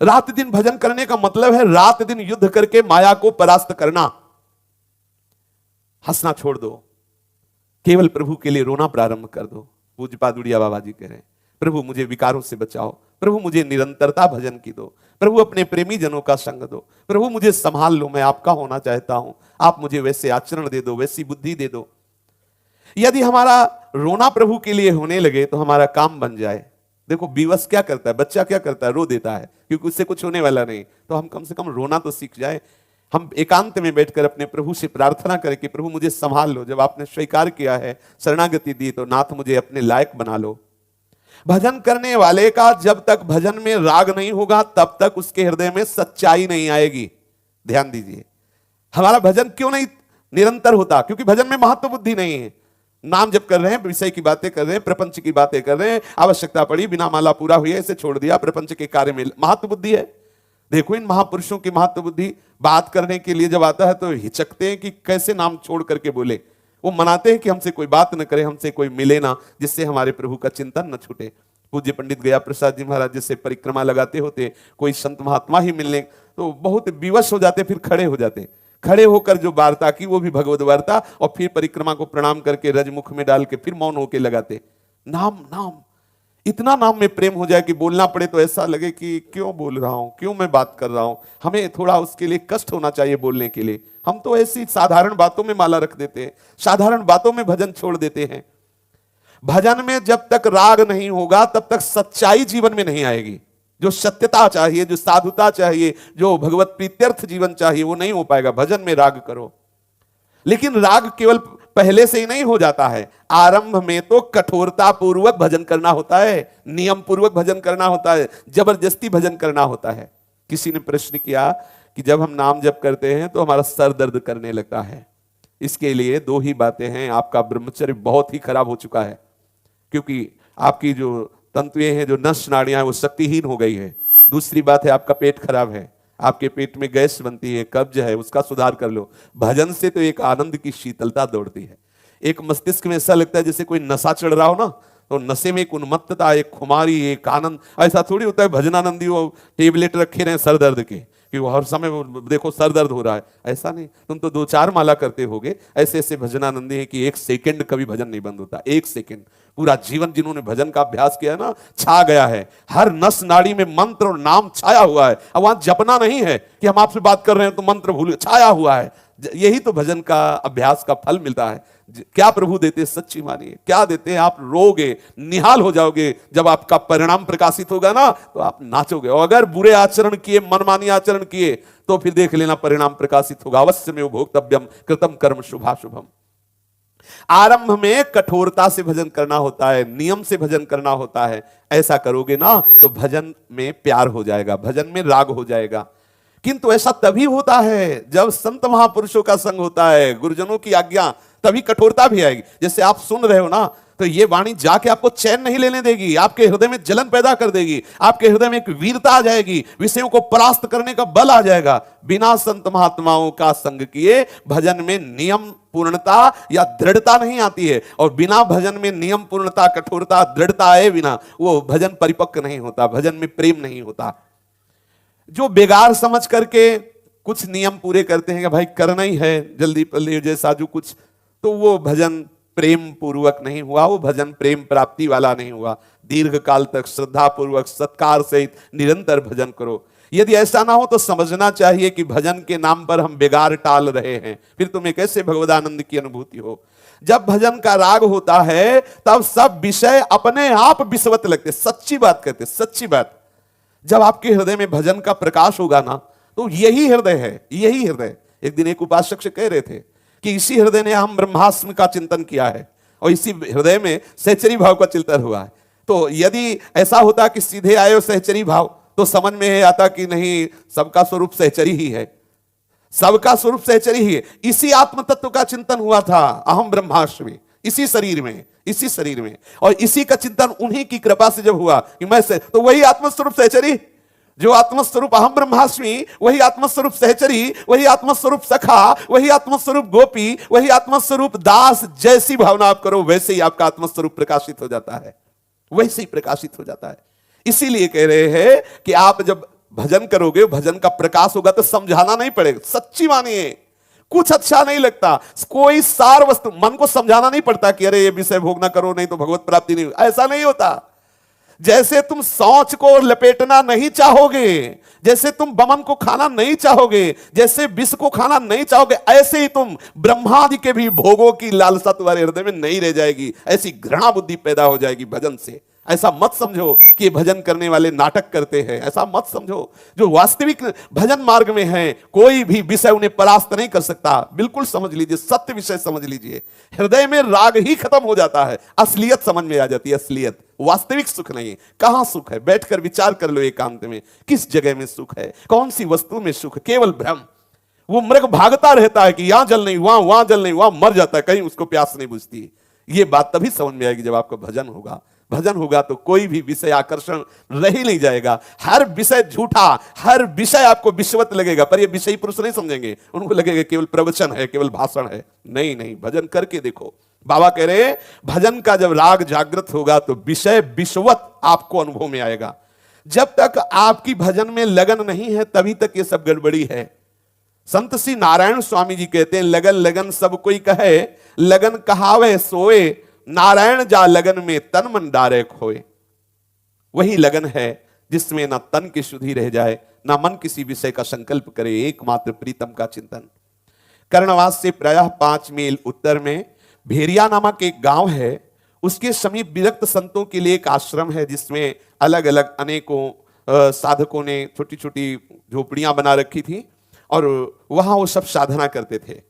रात दिन भजन करने का मतलब है रात दिन युद्ध करके माया को परास्त करना। हंसना छोड़ दो, केवल प्रभु के लिए रोना प्रारंभ कर दो। पूज्यपाद उड़िया बाबा जी कह रहे हैं, प्रभु मुझे विकारों से बचाओ, प्रभु मुझे निरंतरता भजन की दो, प्रभु अपने प्रेमी जनों का संग दो, प्रभु मुझे संभाल लो, मैं आपका होना चाहता हूं, आप मुझे वैसे आचरण दे दो, वैसी बुद्धि दे दो। यदि हमारा रोना प्रभु के लिए होने लगे तो हमारा काम बन जाए। देखो विवश क्या करता है, बच्चा क्या करता है, रो देता है क्योंकि उससे कुछ होने वाला नहीं। तो हम कम से कम रोना तो सीख जाए। हम एकांत में बैठकर अपने प्रभु से प्रार्थना करें कि प्रभु मुझे संभाल लो, जब आपने स्वीकार किया है, शरणागति दी, तो नाथ मुझे अपने लायक बना लो। भजन करने वाले का जब तक भजन में राग नहीं होगा तब तक उसके हृदय में सच्चाई नहीं आएगी। ध्यान दीजिए, हमारा भजन क्यों नहीं निरंतर होता? क्योंकि भजन में महत्व बुद्धि नहीं है। नाम जप कर रहे हैं, विषय की बातें कर रहे हैं, प्रपंच की बातें कर रहे हैं, आवश्यकता पड़ी, बिना माला पूरा हुई है, इसे छोड़ दिया, प्रपंच के कार्य में महत्व बुद्धि है। देखो इन महापुरुषों की महत्व बुद्धि, बात करने के लिए जब आता है तो हिचकते हैं कि कैसे नाम छोड़ करके बोले। वो मनाते हैं कि हमसे कोई बात न करे, हमसे कोई मिले ना, जिससे हमारे प्रभु का चिंतन न छूटे। पूज्य पंडित गया प्रसाद जी महाराज जैसे परिक्रमा लगाते होते, कोई संत महात्मा ही मिलने तो बहुत विवश हो जाते, फिर खड़े हो जाते। खड़े होकर जो वार्ता की वो भी भगवत वार्ता, और फिर परिक्रमा को प्रणाम करके रजमुख में डाल के फिर मौन होके लगाते। नाम नाम, इतना नाम में प्रेम हो जाए कि बोलना पड़े तो ऐसा लगे कि क्यों बोल रहा हूं, क्यों मैं बात कर रहा हूं। हमें थोड़ा उसके लिए कष्ट होना चाहिए बोलने के लिए। हम तो ऐसी साधारण बातों में माला रख देते हैं, साधारण बातों में भजन छोड़ देते हैं। भजन में जब तक राग नहीं होगा तब तक सच्चाई जीवन में नहीं आएगी। जो सत्यता चाहिए, जो साधुता चाहिए, जो भगवत प्रीत्यर्थ जीवन चाहिए, वो नहीं हो पाएगा। भजन में राग करो, लेकिन राग केवल पहले से ही नहीं हो जाता है। आरंभ में तो कठोरता पूर्वक भजन करना होता है, नियम पूर्वक भजन करना होता है, जबरदस्ती भजन करना होता है। किसी ने प्रश्न किया कि जब हम नाम जप करते हैं तो हमारा सर दर्द करने लगता है। इसके लिए दो ही बातें हैं। आपका ब्रह्मचर्य बहुत ही खराब हो चुका है, क्योंकि आपकी जो तंतुएं हैं, जो नस नाड़ियां हैं, वो शक्तिहीन हो गई है। दूसरी बात है आपका पेट खराब है, आपके पेट में गैस बनती है, कब्ज है, उसका सुधार कर लो। भजन से तो एक आनंद की शीतलता दौड़ती है। एक मस्तिष्क में ऐसा लगता है जैसे कोई नशा चढ़ रहा हो ना, तो नशे में एक उन्मत्तता, एक खुमारी, एक आनंद। ऐसा थोड़ी होता है भजनानंदी वो टेबलेट रखे रहे सर दर्द के कि वो हर समय वो देखो सर दर्द हो रहा है, ऐसा नहीं। तुम तो 2-4 माला करते होगे। ऐसे ऐसे भजनानंदी है कि 1 सेकंड कभी भजन नहीं बंद होता। 1 सेकंड पूरा जीवन जिन्होंने भजन का अभ्यास किया है ना, छा गया है। हर नस नाड़ी में मंत्र और नाम छाया हुआ है। अब वहां जपना नहीं है कि हम आपसे बात कर रहे हैं तो मंत्र भूल, छाया हुआ है। यही तो भजन का अभ्यास का फल मिलता है। क्या प्रभु देते, सच्ची मानिए क्या देते हैं। आप रोगे, निहाल हो जाओगे। जब आपका परिणाम प्रकाशित होगा ना तो आप नाचोगे। और अगर बुरे आचरण किए, मनमानी आचरण किए, तो फिर देख लेना परिणाम प्रकाशित होगा। अवश्य में भोक्तव्यम कृतम कर्म शुभाशुभम। आरंभ में कठोरता से भजन करना होता है, नियम से भजन करना होता है। ऐसा करोगे ना तो भजन में प्यार हो जाएगा, भजन में राग हो जाएगा। किंतु ऐसा तभी होता है जब संत महापुरुषों का संग होता है, गुरुजनों की आज्ञा, तभी कठोरता भी आएगी। जैसे आप सुन रहे हो ना, तो ये वाणी जाके आपको चैन नहीं लेने देगी, आपके हृदय में जलन पैदा कर देगी, आपके हृदय में एक वीरता आ जाएगी, विषयों को परास्त करने का बल आ जाएगा। बिना संत महात्माओं का संग किए भजन में नियम पूर्णता या दृढ़ता नहीं आती है। और बिना भजन में नियम पूर्णता, कठोरता, दृढ़ता आए बिना वो भजन परिपक्व नहीं होता, भजन में प्रेम नहीं होता। जो बेगार समझ करके कुछ नियम पूरे करते हैं कि भाई करना ही है, जल्दी पल्ले जैसा जो कुछ, तो वो भजन प्रेम पूर्वक नहीं हुआ, वो भजन प्रेम प्राप्ति वाला नहीं हुआ। दीर्घ काल तक श्रद्धा पूर्वक सत्कार सहित निरंतर भजन करो। यदि ऐसा ना हो तो समझना चाहिए कि भजन के नाम पर हम बेगार टाल रहे हैं, फिर तुम्हें कैसे भगवदानंद की अनुभूति हो। जब भजन का राग होता है तब सब विषय अपने आप विषवत लगते। सच्ची बात कहते, सच्ची बात। जब आपके हृदय में भजन का प्रकाश होगा ना, तो यही हृदय है, यही हृदय। एक दिन एक उपासक से कह रहे थे कि इसी हृदय ने हम ब्रह्मास्म का चिंतन किया है और इसी हृदय में सहचरी भाव का चिंतन हुआ है। तो यदि ऐसा होता कि सीधे आए सहचरी भाव, तो समझ में आता कि नहीं, सबका स्वरूप सहचरी ही है, सबका स्वरूप सहचरी ही है। इसी आत्म तत्व का चिंतन हुआ था, अहम ब्रह्मास्मि, इसी शरीर में, इसी शरीर में। और इसी का चिंतन उन्हीं की कृपा से जब हुआ कि मैं से, तो वही आत्मस्वरूप सहचरी, जो आत्मस्वरूप अहम ब्रह्मास्मि, वही आत्मस्वरूप सहचरी, वही आत्मस्वरूप सखा, वही आत्मस्वरूप गोपी, वही आत्मस्वरूप दास। जैसी भावना आप करो वैसे ही आपका आत्मस्वरूप प्रकाशित हो जाता है, वैसे ही प्रकाशित हो जाता है। इसीलिए कह रहे हैं कि आप जब भजन करोगे, भजन का प्रकाश होगा तो समझाना नहीं पड़ेगा। सच्ची मानिए, कुछ अच्छा नहीं लगता, कोई सार वस्तु मन को समझाना नहीं पड़ता कि अरे ये विषय भोग ना करो नहीं तो भगवत प्राप्ति नहीं, ऐसा नहीं होता। जैसे तुम शौच को लपेटना नहीं चाहोगे, जैसे तुम बमन को खाना नहीं चाहोगे, जैसे विष को खाना नहीं चाहोगे, ऐसे ही तुम ब्रह्मादि के भी भोगों की लालसा तुम्हारे हृदय में नहीं रह जाएगी। ऐसी घृणा बुद्धि पैदा हो जाएगी भजन से। ऐसा मत समझो कि भजन करने वाले नाटक करते हैं, ऐसा मत समझो। जो वास्तविक भजन मार्ग में हैं, कोई भी विषय उन्हें परास्त नहीं कर सकता। बिल्कुल समझ लीजिए, सत्य विषय समझ लीजिए। हृदय में राग ही खत्म हो जाता है, असलियत समझ में आ जाती है। असलियत, वास्तविक सुख नहीं। कहां सुख है? बैठकर विचार कर लो एकांत में, किस जगह में सुख है, कौन सी वस्तु में सुख? केवल भ्रम। वो मृग भागता रहता है कि यहां जल नहीं, वहां जल नहीं, वहां मर जाता है, कहीं उसको प्यास नहीं बुझती। ये बात तभी समझ में आएगी जब आपका भजन होगा। भजन होगा तो कोई भी विषय आकर्षण रह ही नहीं जाएगा। हर विषय झूठा, हर विषय आपको विश्वत लगेगा, पर ये विषयी पुरुष नहीं समझेंगे। उनको लगेगा केवल प्रवचन है, केवल भाषण है। नहीं नहीं, भजन करके देखो। बाबा कह रहे भजन का जब राग जागृत होगा तो विषय विश्वत आपको अनुभव में आएगा। जब तक आपकी भजन में लगन नहीं है तभी तक ये सब गड़बड़ी है। संत श्री नारायण स्वामी जी कहते हैं, लगन लगन सब कोई कहे, लगन कहावे सोए, नारायण जा लगन में तन मन डारे खोए। वही लगन है जिसमें ना तन की शुद्धि रह जाए, ना मन किसी विषय का संकल्प करे, एकमात्र प्रीतम का चिंतन। कर्णवास से प्रायः 5 मील उत्तर में भेरिया नामक एक गांव है। उसके समीप विरक्त संतों के लिए एक आश्रम है, जिसमें अलग अलग अनेकों साधकों ने छोटी छोटी झोपड़ियां बना रखी थी और वहां वो सब साधना करते थे।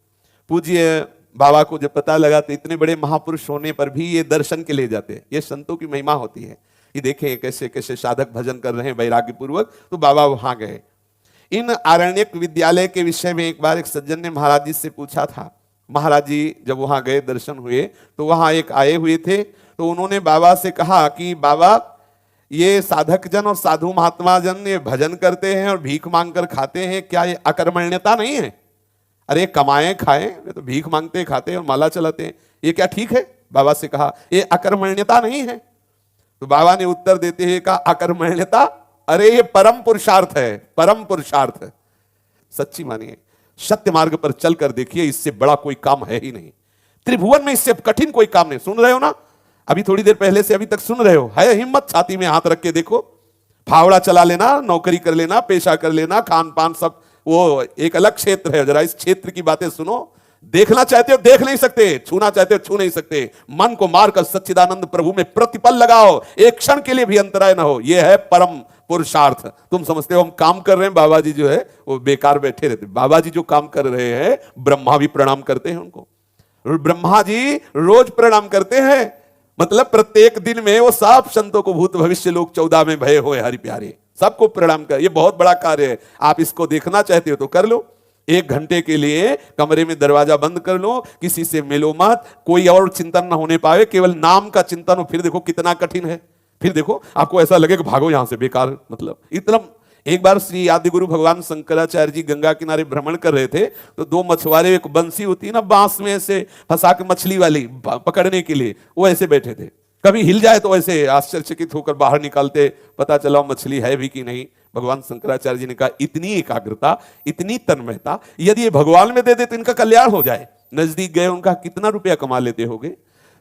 पूज्य बाबा को जब पता लगा तो इतने बड़े महापुरुष होने पर भी ये दर्शन के लिए जाते हैं। ये संतों की महिमा होती है। ये देखें कैसे कैसे साधक भजन कर रहे हैं वैराग्य पूर्वक, तो बाबा वहां गए। इन आरण्यक विद्यालय के विषय में एक बार एक सज्जन ने महाराज जी से पूछा था। महाराज जी जब वहां गए, दर्शन हुए, तो वहां एक आए हुए थे, तो उन्होंने बाबा से कहा कि बाबा, ये साधक जन और साधु महात्मा जन ये भजन करते हैं और भीख मांगकर खाते हैं, क्या ये अकर्मण्यता नहीं है? अरे कमाएं खाएं, तो भीख मांगते खाते और माला चलाते हैं, ये क्या ठीक है? बाबा से कहा ये अकर्मण्यता नहीं है। तो बाबा ने उत्तर देते हुए कहा, अकर्मण्यता, अरे ये परम पुरुषार्थ है, परम पुरुषार्थ है। सच्ची मानिए, सत्य मार्ग पर चलकर देखिए, इससे बड़ा कोई काम है ही नहीं। त्रिभुवन में इससे कठिन कोई काम नहीं। सुन रहे हो ना, अभी थोड़ी देर पहले से अभी तक सुन रहे हो, है हिम्मत, छाती में हाथ रख के देखो। फावड़ा चला लेना, नौकरी कर लेना, पेशा कर लेना, खान पान सब वो एक अलग क्षेत्र है। जरा इस क्षेत्र की बातें सुनो। देखना चाहते हो देख नहीं सकते, छूना चाहते हो छू नहीं सकते। मन को मारकर सच्चिदानंद प्रभु में प्रतिपल लगाओ, एक क्षण के लिए भी अंतराय ना हो। यह है परम पुरुषार्थ। तुम समझते हो हम काम कर रहे हैं, बाबा जी जो है वो बेकार बैठे रहते। बाबा जी जो काम कर रहे हैं, ब्रह्मा भी प्रणाम करते हैं उनको। ब्रह्मा जी रोज प्रणाम करते हैं, मतलब प्रत्येक दिन में वो सब संतों को, भूत भविष्य लोग 14 में भये हुए हरि प्यारे, सबको प्रणाम कर। ये बहुत बड़ा कार्य है। आप इसको देखना चाहते हो तो कर लो। 1 घंटे के लिए कमरे में दरवाजा बंद कर लो, किसी से मिलो मत, कोई और चिंतन ना होने पाए, केवल नाम का चिंतन हो। फिर देखो कितना कठिन है। फिर देखो आपको ऐसा लगे कि भागो यहां से, बेकार, मतलब इतना। एक बार श्री आदि गुरु भगवान शंकराचार्य जी गंगा किनारे भ्रमण कर रहे थे, तो 2 मछुआरे, एक बंसी होती है ना बांस में ऐसे फंसा के मछली वाली पकड़ने के लिए, वो ऐसे बैठे थे। कभी हिल जाए तो ऐसे आश्चर्यचकित होकर बाहर निकालते, पता चला मछली है भी कि नहीं। भगवान शंकराचार्य जी ने कहा, इतनी एकाग्रता, इतनी तन्मयता, यदि ये भगवान में दे दे तो इनका कल्याण हो जाए। नजदीक गए, उनका कितना रुपया कमा लेते होंगे।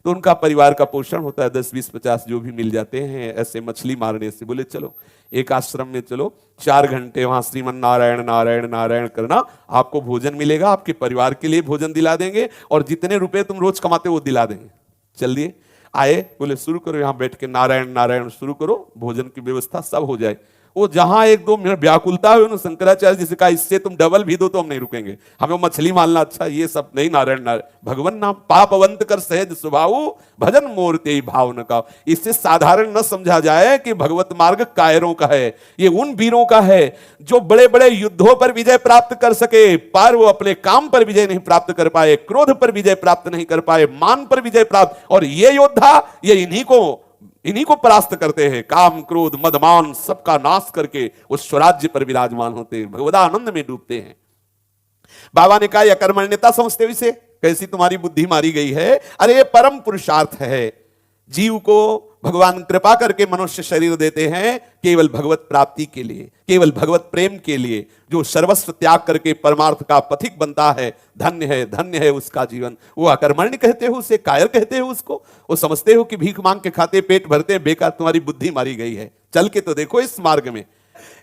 तो उनका परिवार का पोषण होता है, 10, 20, 50 जो भी मिल जाते हैं ऐसे मछली मारने से। बोले चलो एक आश्रम में चलो, 4 घंटे वहां श्रीमन नारायण नारायण नारायण करना, आपको भोजन मिलेगा, आपके परिवार के लिए भोजन दिला देंगे, और जितने रुपए तुम रोज कमाते हो वो दिला देंगे। चल दिए, आए, बोले शुरू करो, यहां बैठ के नारायण नारायण शुरू करो, भोजन की व्यवस्था सब हो जाए। वो जहां 1-2 मिनट व्याकुलता हुई, शंकराचार्य जी से कहा, इससे तुम डबल भी दो तो हम नहीं रुकेंगे, हमें मछली मारना अच्छा, ये सब नहीं, नारायण नारायण भगवान नाम पापवंत कर सहज स्वभाव, भजन मूर्ति भाव न का। इससे साधारण न समझा जाए कि भगवत मार्ग कायरों का है। ये उन वीरों का है जो बड़े बड़े युद्धों पर विजय प्राप्त कर सके, पर वो अपने काम पर विजय नहीं प्राप्त कर पाए, क्रोध पर विजय प्राप्त नहीं कर पाए, मान पर विजय प्राप्त। और ये योद्धा, ये इन्हीं को परास्त करते हैं। काम क्रोध मद मान सबका नाश करके उस स्वराज्य पर विराजमान होते हैं, भगवदानंद में डूबते हैं। बाबा ने कहा, यह कर्मण्यता समझते हो इसे? कैसी तुम्हारी बुद्धि मारी गई है? अरे ये परम पुरुषार्थ है। जीव को भगवान कृपा करके मनुष्य शरीर देते हैं केवल भगवत प्राप्ति के लिए, केवल भगवत प्रेम के लिए। जो सर्वस्व त्याग करके परमार्थ का पथिक बनता है, धन्य है उसका जीवन। वो अकर्मण्य कहते हो उसे, कायर कहते हो उसको। वो समझते हो कि भीख मांग के खाते पेट भरते, बेकार तुम्हारी बुद्धि मारी गई है। चल के तो देखो इस मार्ग में,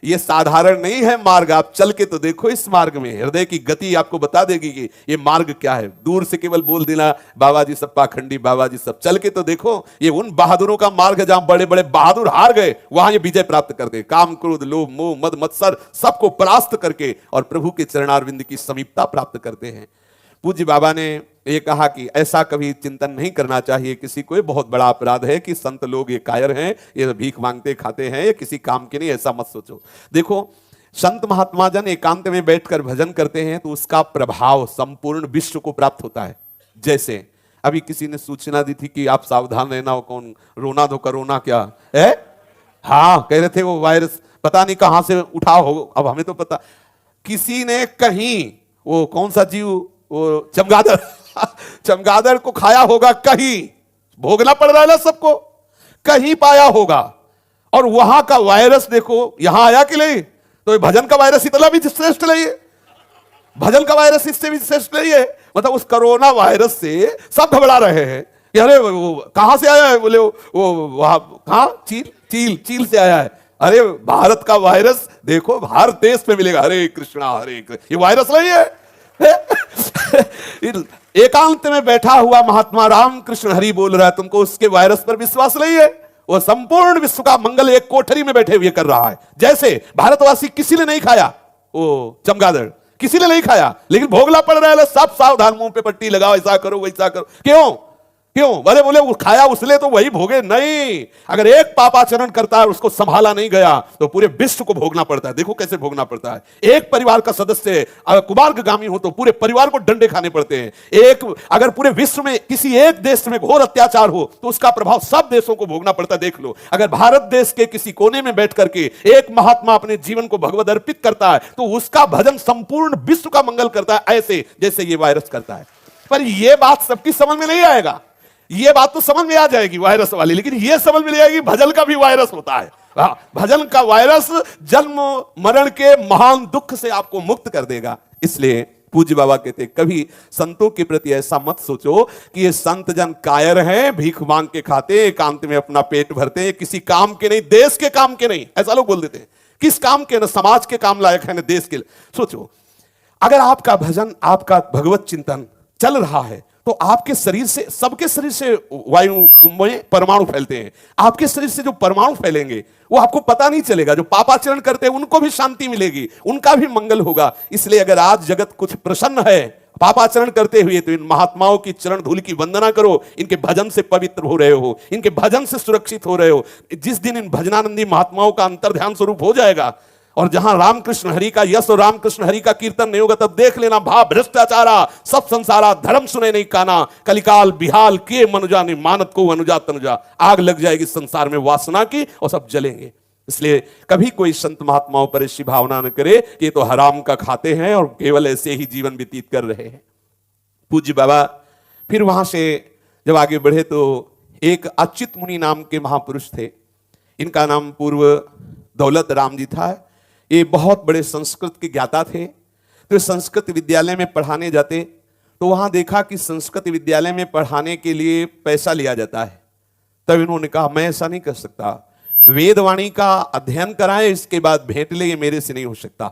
ये साधारण नहीं है मार्ग, आप चल के तो देखो इस मार्ग में। हृदय की गति आपको बता देगी कि ये मार्ग क्या है। दूर से केवल बोल देना बाबा जी सब पाखंडी, बाबा जी सब, चल के तो देखो ये उन बहादुरों का मार्ग है जहां बड़े बड़े बहादुर हार गए, वहां ये विजय प्राप्त करते। काम क्रोध लोभ मोह मद मत्सर सबको परास्त करके और प्रभु के चरणारविंद की समीपता प्राप्त करते हैं। पूज्य बाबा ने ये कहा कि ऐसा कभी चिंतन नहीं करना चाहिए किसी को। बहुत बड़ा अपराध है कि संत लोग ये कायर हैं, ये भीख मांगते खाते हैं, ये किसी काम के नहीं, ऐसा मत सोचो। देखो संत महात्मा जन एकांत में बैठकर भजन करते हैं तो उसका प्रभाव संपूर्ण विश्व को प्राप्त होता है। जैसे अभी किसी ने सूचना दी थी कि आप सावधान रहना, कौन रोना दो कोरोना क्या है, हाँ कह रहे थे वो वायरस पता नहीं कहां से उठा हो, अब हमें तो पता। किसी ने कहीं वो कौन सा जीव, वो चमगादड़ चमगादड़ को खाया होगा, कहीं भोगना पड़ रहा है ना सबको, कहीं पाया होगा। और वहां का वायरस देखो यहां आया कि नहीं। तो ये भजन का वायरस इतना भी श्रेष्ठ नहीं है, भजन का वायरस इससे भी श्रेष्ठ नहीं है। मतलब उस कोरोना वायरस से सब घबरा रहे हैं कि अरे वो कहां से आया है, बोले वो वहां कहां चील से आया है। अरे भारत का वायरस देखो हर देश में मिलेगा। हरे कृष्णा हरे कृष्ण, ये वायरस नहीं है। एकांत में बैठा हुआ महात्मा रामकृष्ण हरि बोल रहा है, तुमको उसके वायरस पर विश्वास नहीं है। वो संपूर्ण विश्व का मंगल एक कोठरी में बैठे हुए कर रहा है। जैसे भारतवासी किसी ने नहीं खाया वो चमगादड़, किसी ने नहीं खाया, लेकिन भोगला पड़ रहा है। सब सावधान, मुंह पे पट्टी लगाओ, ऐसा करो वैसा करो। क्यों क्यों बोले वो खाया उसने तो वही भोगे नहीं। अगर एक पापाचरण करता है उसको संभाला नहीं गया तो पूरे विश्व को भोगना पड़ता है। देखो कैसे भोगना पड़ता है। एक परिवार का सदस्य अगर कुमार्गामी हो तो पूरे परिवार को डंडे खाने पड़ते हैं। एक अगर पूरे विश्व में किसी एक देश में घोर अत्याचार हो तो उसका प्रभाव सब देशों को भोगना पड़ता है। देख लो, अगर भारत देश के किसी कोने में बैठ करके एक महात्मा अपने जीवन को भगवद अर्पित करता है तो उसका भजन संपूर्ण विश्व का मंगल करता है, ऐसे जैसे ये वायरस करता है। पर यह बात सबकी समझ में नहीं आएगा। ये बात तो समझ में आ जाएगी वायरस वाली, लेकिन ये समझ में नहीं आएगी भजन का भी वायरस होता है। भजन का वायरस जन्म मरण के महान दुख से आपको मुक्त कर देगा। इसलिए पूज्य बाबा कहते कभी संतों के प्रति ऐसा मत सोचो कि ये संत जन कायर हैं, भीख मांग के खाते, एकांत में अपना पेट भरते हैं, किसी काम के नहीं, देश के काम के नहीं। ऐसा लोग बोल देते हैं, किस काम के, न समाज के काम लायक है न देश के। सोचो अगर आपका भजन, आपका भगवत चिंतन चल रहा है तो आपके शरीर से, सबके शरीर से वायु में परमाणु फैलते हैं। आपके शरीर से जो परमाणु फैलेंगे वो आपको पता नहीं चलेगा। जो पापाचरण करते हैं उनको भी शांति मिलेगी, उनका भी मंगल होगा। इसलिए अगर आज जगत कुछ प्रसन्न है पापाचरण करते हुए तो इन महात्माओं की चरण धूल की वंदना करो। इनके भजन से पवित्र हो रहे हो, इनके भजन से सुरक्षित हो रहे हो। जिस दिन इन भजनानंदी महात्माओं का अंतर्ध्यान स्वरूप हो जाएगा और जहां रामकृष्ण हरि का यश और रामकृष्ण हरि का कीर्तन नहीं होगा, तब देख लेना भा भ्रष्टाचारा सब संसारा धर्म सुने नहीं काना, कलिकाल बिहाल के मनुजा ने मानत को अनुजा तनुजा। आग लग जाएगी संसार में वासना की और सब जलेंगे। इसलिए कभी कोई संत महात्माओं पर ऐसी भावना न करे कि ये तो हराम का खाते हैं और केवल ऐसे ही जीवन व्यतीत कर रहे हैं। पूज्य बाबा फिर वहां से जब आगे बढ़े तो एक अच्युत मुनि नाम के महापुरुष थे। इनका नाम पूर्व दौलत राम जी था। ये बहुत बड़े संस्कृत के ज्ञाता थे। तो संस्कृत विद्यालय में पढ़ाने जाते तो वहां देखा कि संस्कृत विद्यालय में पढ़ाने के लिए पैसा लिया जाता है। तब इन्होंने कहा मैं ऐसा नहीं कर सकता, वेदवाणी का अध्ययन कराएं, इसके बाद भेंट ले, ये मेरे से नहीं हो सकता,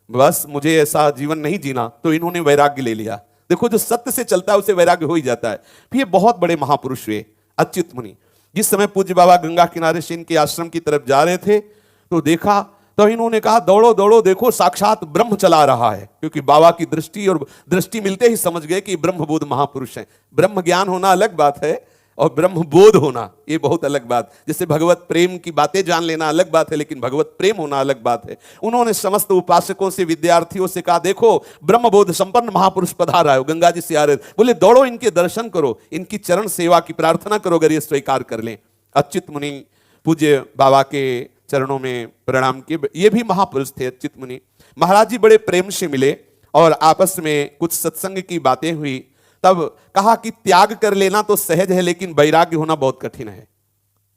बस मुझे ऐसा जीवन नहीं जीना। तो इन्होंने वैराग्य ले लिया। देखो जो सत्य से चलता है उसे वैराग्य हो ही जाता है। फिर ये बहुत बड़े महापुरुष हुए अच्युत मुनि। जिस समय पूज्य बाबा गंगा किनारे से इनके आश्रम की तरफ जा रहे थे तो देखा, तो इन्होंने कहा दौड़ो दौड़ो, देखो साक्षात ब्रह्म चला रहा है। क्योंकि बाबा की दृष्टि और दृष्टि मिलते ही समझ गए कि ब्रह्मबोध महापुरुष हैं। ब्रह्म ज्ञान होना अलग बात है और ब्रह्म बोध होना ये बहुत अलग बात। जैसे भगवत प्रेम की बातें जान लेना अलग बात है, लेकिन भगवत प्रेम होना अलग बात है। उन्होंने समस्त उपासकों से, विद्यार्थियों से कहा देखो ब्रह्म बोध संपन्न महापुरुष पधार आए हो। गंगा जी से आ रहे, बोले दौड़ो इनके दर्शन करो, इनकी चरण सेवा की प्रार्थना करो, अगर ये स्वीकार कर लें। अच्युत मुनि पूज्य बाबा के चरणों में प्रणाम किए। ये भी महापुरुष थे अच्युत मुनि। महाराज जी बड़े प्रेम से मिले और आपस में कुछ सत्संग की बातें हुई। तब कहा कि त्याग कर लेना तो सहज है, लेकिन वैराग्य होना बहुत कठिन है।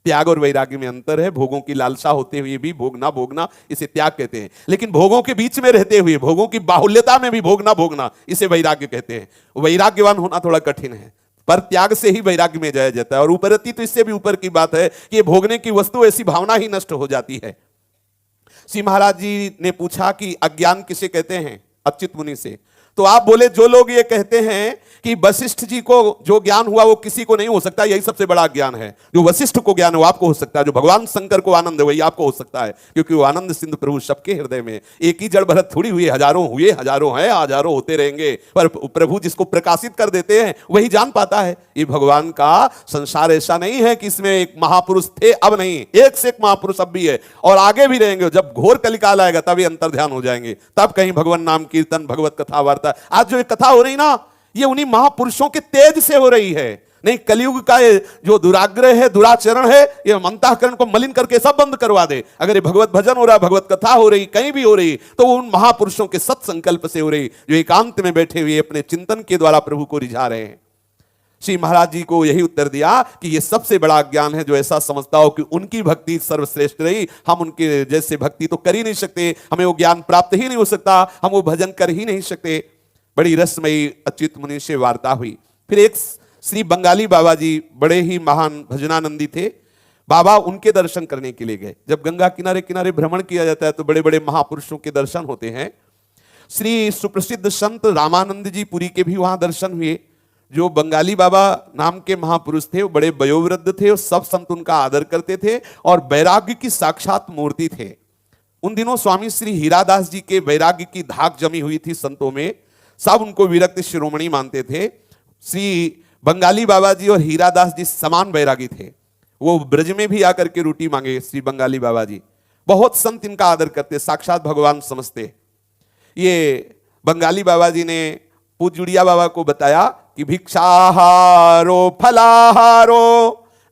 त्याग और वैराग्य में अंतर है। भोगों की लालसा होते हुए भी भोगना भोगना, इसे त्याग कहते हैं। लेकिन भोगों के बीच में रहते हुए, भोगों की बाहुल्यता में भी भोगना भोगना, इसे वैराग्य कहते हैं। वैराग्यवान होना थोड़ा कठिन है, पर त्याग से ही वैराग्य में जाया जाता है। और ऊपरती तो इससे भी ऊपर की बात है कि ये भोगने की वस्तु, ऐसी भावना ही नष्ट हो जाती है। श्री महाराज जी ने पूछा कि अज्ञान किसे कहते हैं अच्युत मुनि से। तो आप बोले, जो लोग ये कहते हैं कि वशिष्ठ जी को जो ज्ञान हुआ वो किसी को नहीं हो सकता, यही सबसे बड़ा ज्ञान है। जो वशिष्ठ को ज्ञान है वो आपको हो सकता है, जो भगवान शंकर को आनंद है वही आपको हो सकता है, क्योंकि वो आनंद सिंधु प्रभु सबके हृदय में। एक ही जड़ भरत थोड़ी हुई, हजारों हुए, हजारों हैं, हजारों होते रहेंगे, पर प्रभु जिसको प्रकाशित कर देते हैं वही जान पाता है। ये भगवान का संसार ऐसा नहीं है कि इसमें एक महापुरुष थे अब नहीं, एक से एक महापुरुष अब भी है और आगे भी रहेंगे। जब घोर कलिकाल आएगा तभी अंतर ध्यान हो जाएंगे, तब कहीं भगवान नाम कीर्तन, भगवत कथा वार्ता। आज जो एक कथा हो रही ना, ये उन्हीं महापुरुषों के तेज से हो रही है। नहीं, कलयुग का ये जो दुराग्रह है, दुराचरण है, ये अंतःकरण को मलिन करके सब बंद करवा दे। अगर ये भगवत भजन हो रहा, भगवत कथा हो रही, कहीं भी हो रही, तो उन महापुरुषों के सत्संकल्प से हो रही, जो एकांत में बैठे हुए अपने चिंतन के द्वारा प्रभु को रिझा रहे हैं। श्री महाराज जी को यही उत्तर दिया कि ये सबसे बड़ा ज्ञान है जो ऐसा समझता हो कि उनकी भक्ति सर्वश्रेष्ठ रही, हम उनके जैसे भक्ति तो कर ही नहीं सकते, हमें वो ज्ञान प्राप्त ही नहीं हो सकता, हम वो भजन कर ही नहीं सकते। बड़ी रसमयी अच्युत मुनि से वार्ता हुई। फिर एक श्री बंगाली बाबा जी, बड़े ही महान भजनानंदी थे, बाबा उनके दर्शन करने के लिए गए। जब गंगा किनारे किनारे भ्रमण किया जाता है तो बड़े बड़े महापुरुषों के दर्शन होते हैं। श्री सुप्रसिद्ध संत रामानंद जी पुरी के भी वहां दर्शन हुए। जो बंगाली बाबा नाम के महापुरुष थे वो बड़े वयोवृद्ध थे और सब संत उनका आदर करते थे और वैराग्य की साक्षात मूर्ति थे। उन दिनों स्वामी श्री हीरादास जी के वैराग्य की धाक जमी हुई थी संतों में, सब उनको विरक्त शिरोमणि मानते थे। श्री बंगाली बाबा जी और हीरादास जी समान वैरागी थे। वो ब्रज में भी आकर के रोटी मांगे श्री बंगाली बाबा जी, बहुत संत इनका आदर करते, साक्षात भगवान समझते। ये बंगाली बाबा जी ने पूज्य उड़िया बाबा को बताया कि भिक्षाहारो फलाहारो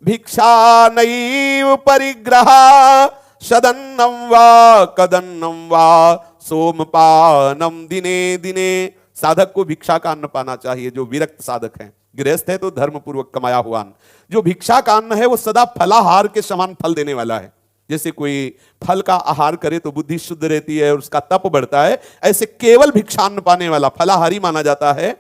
भिक्षा नैव परिग्रह सदन्नम वा कदन्नम वा सोमपानम दिने दिने। साधक को भिक्षा का अन्न पाना चाहिए, जो विरक्त साधक हैं। गृहस्थ है तो धर्म पूर्वक कमाया हुआ अन्न। जो भिक्षा का अन्न है वो सदा फलाहार के समान फल देने वाला है। जैसे कोई फल का आहार करे तो बुद्धि शुद्ध रहती है और उसका तप बढ़ता है, ऐसे केवल भिक्षा अन्न पाने वाला फलाहारी माना जाता है।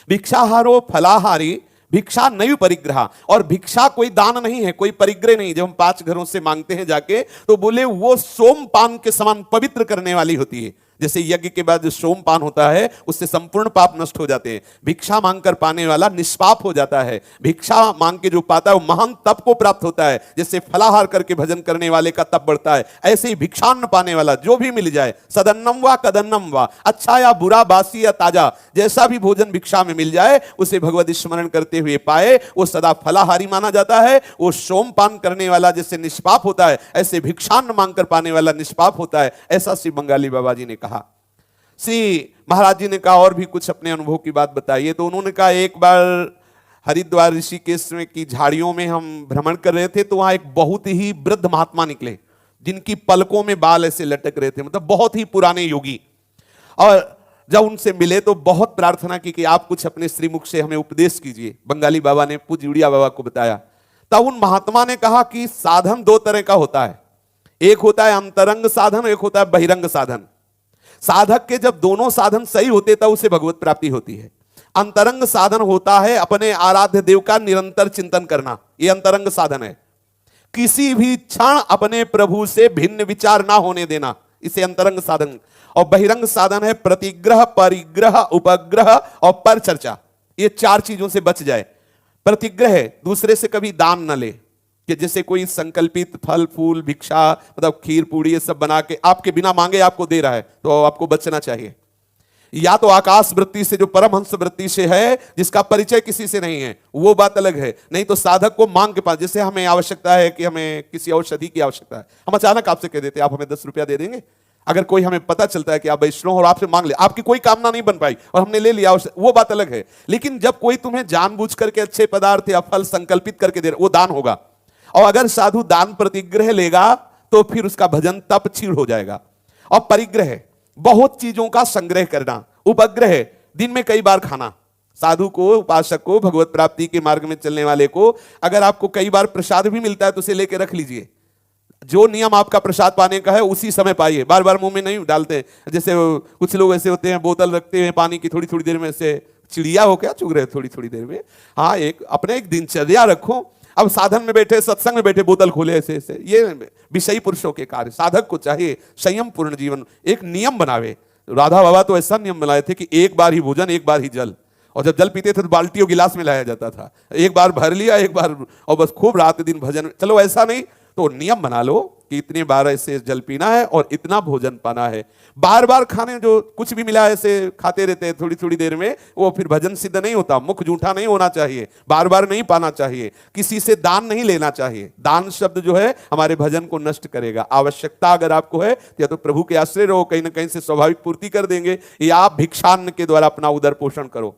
भिक्षाहारो फलाहारी भिक्षा नैव परिग्रह। और भिक्षा कोई दान नहीं है, कोई परिग्रह नहीं। जब हम 5 घरों से मांगते हैं जाके तो बोले वो सोमपान के समान पवित्र करने वाली होती है। जैसे यज्ञ के बाद जो सोमपान होता है उससे संपूर्ण पाप नष्ट हो जाते हैं। भिक्षा मांगकर पाने वाला निष्पाप हो जाता है। भिक्षा मांग के जो पाता है वो महान तप को प्राप्त होता है। जैसे फलाहार करके भजन करने वाले का तप बढ़ता है, ऐसे ही भिक्षान्न पाने वाला जो भी मिल जाए, सदन्नम वा कदन्नम वा, अच्छा या बुरा, बासी या ताजा, जैसा भी भोजन भिक्षा में मिल जाए उसे भगवत स्मरण करते हुए पाए, वो सदा फलाहारी माना जाता है। वो सोमपान करने वाला जैसे निष्पाप होता है, ऐसे भिक्षान्न मांगकर पाने वाला निष्पाप होता है। ऐसा श्री बंगाली बाबा जी ने कहा। श्री महाराज जी ने कहा और भी कुछ अपने अनुभव की बात बताइए। तो उन्होंने कहा, एक बार हरिद्वार ऋषिकेश में की झाड़ियों में हम भ्रमण कर रहे थे तो वहां एक बहुत ही वृद्ध महात्मा निकले, जिनकी पलकों में बाल ऐसे लटक रहे थे, मतलब बहुत ही पुराने योगी। और जब उनसे मिले तो बहुत प्रार्थना की कि आप कुछ अपने श्रीमुख से हमें उपदेश कीजिए। बंगाली बाबा ने पूज्य उड़िया बाबा को बताया। तब उन महात्मा ने कहा कि साधन 2 तरह का होता है, एक होता है अंतरंग साधन, एक होता है बहिरंग साधन। साधक के जब दोनों साधन सही होते तब उसे भगवत प्राप्ति होती है। अंतरंग साधन होता है अपने आराध्य देव का निरंतर चिंतन करना, यह अंतरंग साधन है। किसी भी क्षण अपने प्रभु से भिन्न विचार ना होने देना, इसे अंतरंग साधन। और बहिरंग साधन है प्रतिग्रह, परिग्रह, उपग्रह और परचर्चा। ये 4 चीजों से बच जाए। प्रतिग्रह है, दूसरे से कभी दान न ले, कि जैसे कोई संकल्पित फल फूल भिक्षा मतलब खीर पूड़ी ये सब बना के आपके बिना मांगे आपको दे रहा है, तो आपको बचना चाहिए। या तो आकाश वृत्ति से, जो परमहंस वृत्ति से है, जिसका परिचय किसी से नहीं है, वो बात अलग है। नहीं तो साधक को मांग के पास, जैसे हमें आवश्यकता है कि हमें किसी औषधि की आवश्यकता है, हम अचानक आपसे कह देते हैं आप हमें 10 रुपया दे देंगे। अगर कोई हमें पता चलता है कि आप वैष्णव और आपसे मांग ले, आपकी कोई कामना नहीं बन पाई और हमने ले लिया, वो बात अलग है। लेकिन जब कोई तुम्हें जानबूझ करके अच्छे पदार्थ या फल संकल्पित करके दे, वो दान होगा। और अगर साधु दान प्रतिग्रह लेगा तो फिर उसका भजन तप क्षीण हो जाएगा। और परिग्रह बहुत चीजों का संग्रह करना, उपग्रह दिन में कई बार खाना, साधु को, उपासक को, भगवत प्राप्ति के मार्ग में चलने वाले को अगर आपको कई बार प्रसाद भी मिलता है तो उसे लेके रख लीजिए। जो नियम आपका प्रसाद पाने का है उसी समय पाइए, बार बार मुंह में नहीं डालते। जैसे कुछ लोग ऐसे होते हैं, बोतल रखते हैं पानी की, थोड़ी थोड़ी देर में से चिड़िया हो क्या चुग रहे थोड़ी थोड़ी देर में। हाँ, एक अपने एक दिनचर्या रखो। अब साधन में बैठे, सत्संग में बैठे बोतल खोले ऐसे ऐसे, ये विषयी पुरुषों के कार्य। साधक को चाहिए संयम पूर्ण जीवन, एक नियम बनावे। राधा बाबा तो ऐसा नियम बनाए थे कि एक बार ही भोजन, एक बार ही जल। और जब जल पीते थे तो बाल्टी और गिलास में लाया जाता था, एक बार भर लिया, एक बार, और बस खूब रात दिन भजन। चलो ऐसा नहीं तो नियम बना लो कि इतने बार ऐसे जल पीना है और इतना भोजन पाना है। बार बार खाने, जो कुछ भी मिला ऐसे खाते रहते हैं थोड़ी थोड़ी देर में, वो फिर भजन सिद्ध नहीं होता। मुख जूठा नहीं होना चाहिए, बार बार नहीं पाना चाहिए, किसी से दान नहीं लेना चाहिए। दान शब्द जो है हमारे भजन को नष्ट करेगा। आवश्यकता अगर आपको है या तो प्रभु के आश्रय रहो, कहीं ना कहीं से स्वाभाविक पूर्ति कर देंगे, या आप भिक्षान्न के द्वारा अपना उदर पोषण करो।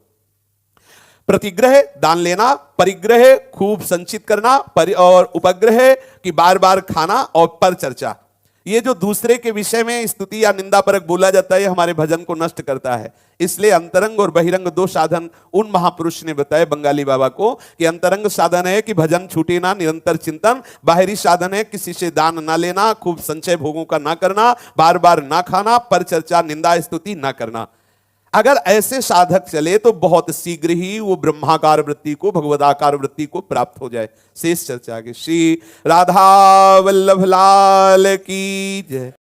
प्रतिग्रह दान लेना, परिग्रह खूब संचित करना, और उपग्रह कि बार बार खाना, और पर चर्चा। ये जो दूसरे के विषय में स्तुति या निंदा परक बोला जाता है, हमारे भजन को नष्ट करता है। इसलिए अंतरंग और बहिरंग दो साधन उन महापुरुष ने बताए बंगाली बाबा को, कि अंतरंग साधन है कि भजन छूटे ना, निरंतर चिंतन। बाहरी साधन है किसी से दान ना लेना, खूब संचय भोगों का ना करना, बार बार ना खाना, पर चर्चा निंदा स्तुति ना करना। अगर ऐसे साधक चले तो बहुत शीघ्र ही वो ब्रह्माकार वृत्ति को, भगवदाकार वृत्ति को प्राप्त हो जाए। शेष चर्चा आगे। श्री राधा वल्लभ लाल की जय।